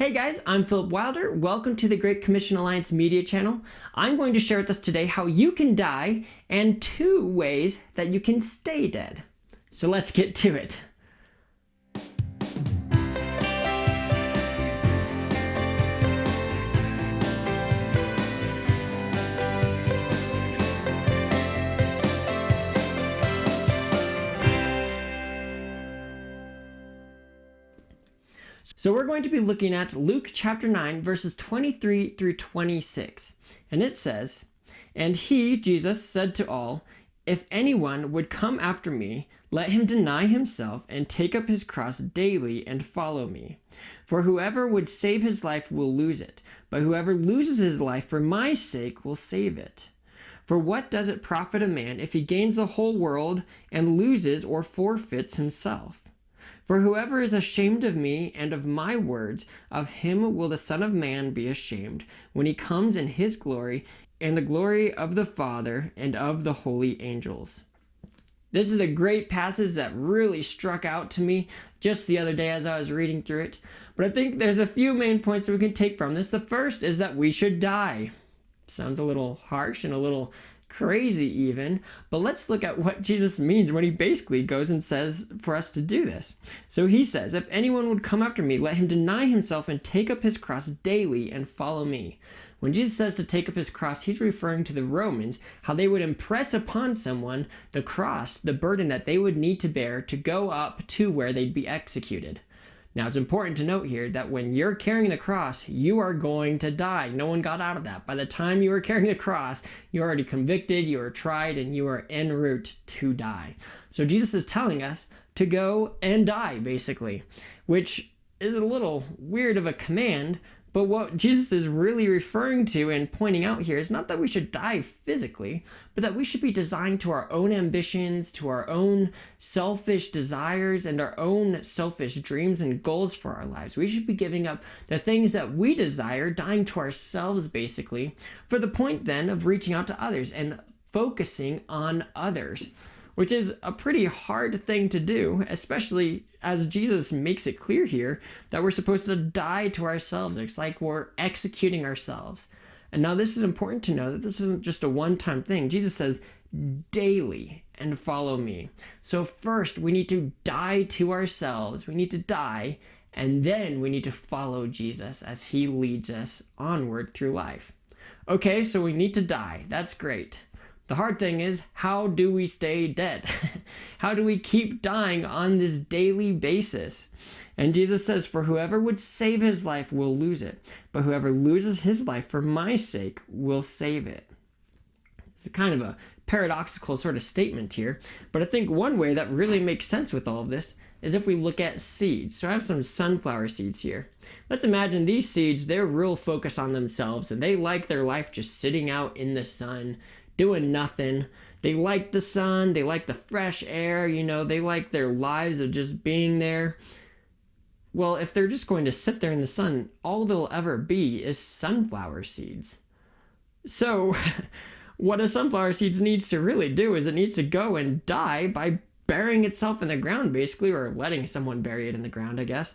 Hey guys, I'm Philip Wilder. Welcome to the Great Commission Alliance Media channel. I'm going to share with us today how you can die and 2 ways that you can stay dead. So let's get to it. So we're going to be looking at Luke chapter 9, verses 23 through 26. And it says, "And he, Jesus, said to all, 'If anyone would come after me, let him deny himself and take up his cross daily and follow me. For whoever would save his life will lose it, but whoever loses his life for my sake will save it. For what does it profit a man if he gains the whole world and loses or forfeits himself? For whoever is ashamed of me and of my words, of him will the Son of Man be ashamed, when he comes in his glory and the glory of the Father and of the holy angels.'" This is a great passage that really struck out to me just the other day as I was reading through it. But I think there's a few main points that we can take from this. The first is that we should die. Sounds a little harsh and a little crazy even, but let's look at what Jesus means when he basically goes and says for us to do this. So he says, "If anyone would come after me, let him deny himself and take up his cross daily and follow me." When Jesus says to take up his cross, he's referring to the Romans, how they would impress upon someone the cross, the burden that they would need to bear to go up to where they'd be executed. Now, it's important to note here that when you're carrying the cross, you are going to die. No one got out of that. By the time you are carrying the cross, you're already convicted, you are tried, and you are en route to die. So Jesus is telling us to go and die, basically, which is a little weird of a command. But what Jesus is really referring to and pointing out here is not that we should die physically, but that we should be designed to our own ambitions, to our own selfish desires, and our own selfish dreams and goals for our lives. We should be giving up the things that we desire, dying to ourselves basically, for the point then of reaching out to others and focusing on others, which is a pretty hard thing to do, especially as Jesus makes it clear here that we're supposed to die to ourselves. It's like we're executing ourselves. And now this is important to know that this isn't just a one-time thing. Jesus says, daily and follow me. So first, we need to die to ourselves. We need to die, and then we need to follow Jesus as he leads us onward through life. Okay, so we need to die. That's great. The hard thing is, how do we stay dead? How do we keep dying on this daily basis? And Jesus says, "For whoever would save his life will lose it, but whoever loses his life for my sake will save it." It's kind of a paradoxical sort of statement here, but I think one way that really makes sense with all of this is if we look at seeds. So I have some sunflower seeds here. Let's imagine these seeds, they're real focused on themselves, and they like their life just sitting out in the sun, doing nothing. They like the sun, they like the fresh air, they like their lives of just being there. Well, if they're just going to sit there in the sun, all they'll ever be is sunflower seeds. So what a sunflower seeds needs to really do is it needs to go and die by burying itself in the ground, basically, or letting someone bury it in the ground, I guess,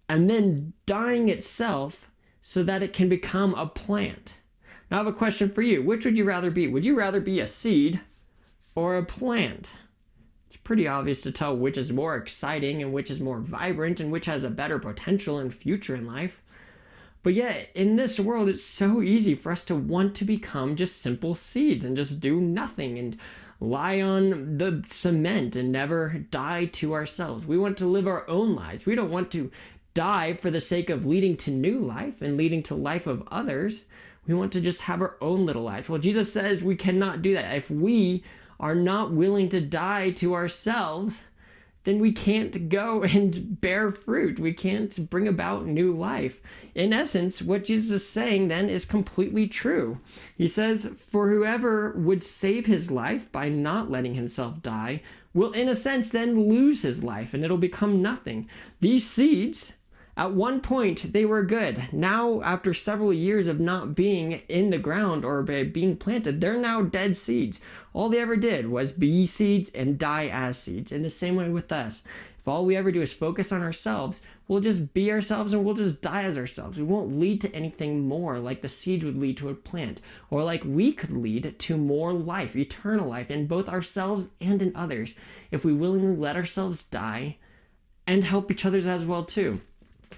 and then dying itself so that it can become a plant. Now I have a question for you. Which would you rather be? Would you rather be a seed or a plant? It's pretty obvious to tell which is more exciting and which is more vibrant and which has a better potential and future in life. But yet, in this world, it's so easy for us to want to become just simple seeds and just do nothing and lie on the cement and never die to ourselves. We want to live our own lives. We don't want to die for the sake of leading to new life and leading to life of others. We want to just have our own little lives. Well, Jesus says we cannot do that. If we are not willing to die to ourselves, then we can't go and bear fruit. We can't bring about new life. In essence, what Jesus is saying then is completely true. He says, "For whoever would save his life by not letting himself die will, in a sense, then lose his life, and it'll become nothing." These seeds, at one point, they were good. Now, after several years of not being in the ground or being planted, they're now dead seeds. All they ever did was be seeds and die as seeds. In the same way with us. If all we ever do is focus on ourselves, we'll just be ourselves and we'll just die as ourselves. We won't lead to anything more like the seed would lead to a plant, or like we could lead to more life, eternal life, in both ourselves and in others, if we willingly let ourselves die and help each other as well too.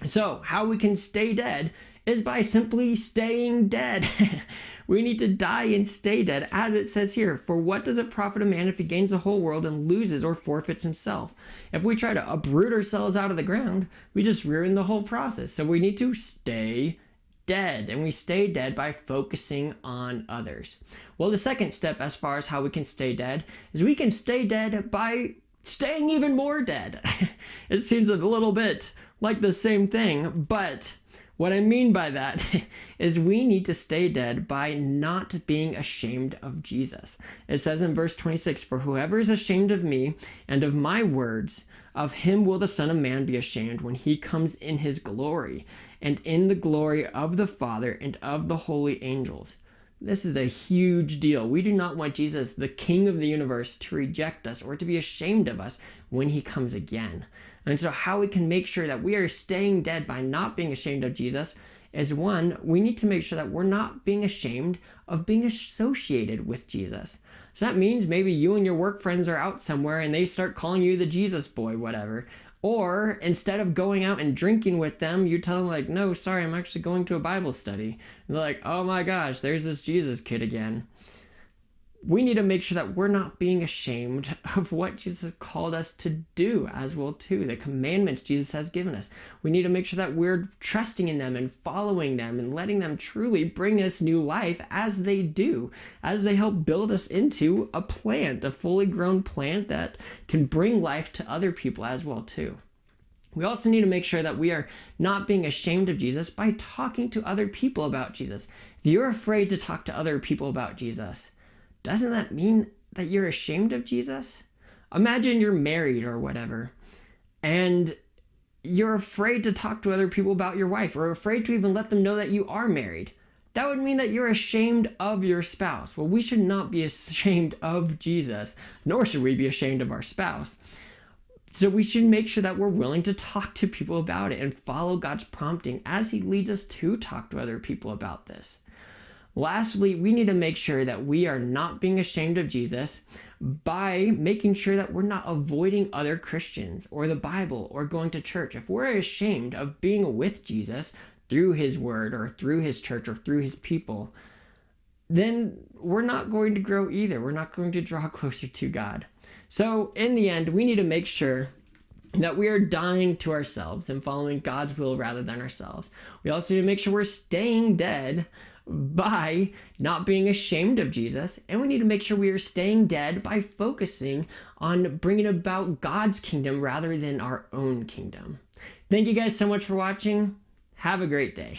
So how we can stay dead is by simply staying dead. We need to die and stay dead, as it says here. For what does it profit a man if he gains the whole world and loses or forfeits himself? If we try to uproot ourselves out of the ground, we just ruin the whole process. So we need to stay dead, and we stay dead by focusing on others. Well, the second step as far as how we can stay dead is we can stay dead by staying even more dead. It seems a little bit like the same thing, but what I mean by that is we need to stay dead by not being ashamed of Jesus. It says in verse 26, "For whoever is ashamed of me and of my words, of him will the Son of Man be ashamed when he comes in his glory, and in the glory of the Father and of the holy angels." This is a huge deal. We do not want Jesus, the King of the universe, to reject us or to be ashamed of us when he comes again. And so how we can make sure that we are staying dead by not being ashamed of Jesus is, one, we need to make sure that we're not being ashamed of being associated with Jesus. So that means maybe you and your work friends are out somewhere and they start calling you the Jesus boy, whatever. Or instead of going out and drinking with them, you tell them like, "No, sorry, I'm actually going to a Bible study." And they're like, "Oh my gosh, there's this Jesus kid again." We need to make sure that we're not being ashamed of what Jesus called us to do as well too, the commandments Jesus has given us. We need to make sure that we're trusting in them and following them and letting them truly bring us new life as they do, as they help build us into a plant, a fully grown plant that can bring life to other people as well too. We also need to make sure that we are not being ashamed of Jesus by talking to other people about Jesus. If you're afraid to talk to other people about Jesus, doesn't that mean that you're ashamed of Jesus? Imagine you're married or whatever, and you're afraid to talk to other people about your wife, or afraid to even let them know that you are married. That would mean that you're ashamed of your spouse. Well, we should not be ashamed of Jesus, nor should we be ashamed of our spouse. So we should make sure that we're willing to talk to people about it and follow God's prompting as he leads us to talk to other people about this. Lastly, we need to make sure that we are not being ashamed of Jesus by making sure that we're not avoiding other Christians or the Bible or going to church. If we're ashamed of being with Jesus through his word or through his church or through his people, then we're not going to grow either. We're not going to draw closer to God. So in the end, we need to make sure that we are dying to ourselves and following God's will rather than ourselves. We also need to make sure we're staying dead by not being ashamed of Jesus, and we need to make sure we are staying dead by focusing on bringing about God's kingdom rather than our own kingdom. Thank you guys so much for watching. Have a great day.